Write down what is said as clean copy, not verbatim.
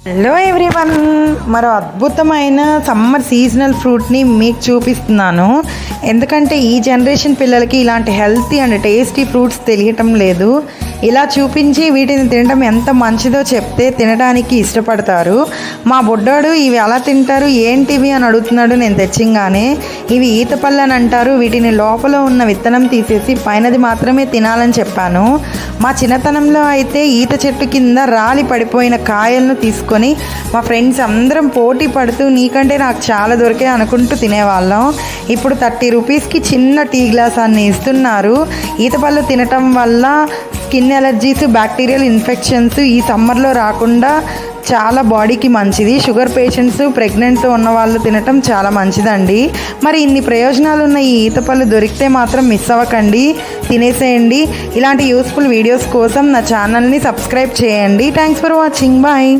Hello everyone, మరో అద్భుతమైన summer seasonal ఫ్రూట్ని మీకు చూపిస్తున్నాను. ఎందుకంటే ఈ జనరేషన్ పిల్లలకి ఇలాంటి హెల్తీ అండ్ టేస్టీ ఫ్రూట్స్ తెలియటం లేదు. ఇలా చూపించి వీటిని తినడం ఎంత మంచిదో చెప్తే తినడానికి ఇష్టపడతారు. మా బుడ్డాడు ఇవి ఎలా తింటారు ఏంటివి అని అడుగుతున్నాడు. నేను తెచ్చింగానే ఇవి ఈత పళ్ళు అని అంటారు. వీటిని లోపల ఉన్న విత్తనం తీసేసి పైనది మాత్రమే తినాలని చెప్పాను. మా చిన్నతనంలో అయితే ఈత చెట్టు కింద రాలి పడిపోయిన కాయలను తీసుకొని మా ఫ్రెండ్స్ అందరం పోటీ పడుతూ నీకంటే నాకు చాలా దొరికాయి అనుకుంటూ తినేవాళ్ళం. ఇప్పుడు 30 రూపీస్కి చిన్న టీ గ్లాస్ అన్ని ఇస్తున్నారు. ఈత పళ్ళు తినటం వల్ల స్కిన్ ఎలర్జీస్, బ్యాక్టీరియల్ ఇన్ఫెక్షన్స్ ఈ సమ్మర్లో రాకుండా చాలా బాడీకి మంచిది. షుగర్ పేషెంట్స్, ప్రెగ్నెంట్తో ఉన్న వాళ్ళు తినటం చాలా మంచిదండి. మరి ఇన్ని ప్రయోజనాలు ఉన్న ఈ ఈత పళ్ళు దొరికితే మాత్రం మిస్ అవ్వకండి, తినేసేయండి. ఇలాంటి యూస్ఫుల్ వీడియోస్ కోసం నా ఛానల్ని సబ్స్క్రైబ్ చేయండి. Thanks for watching. బాయ్.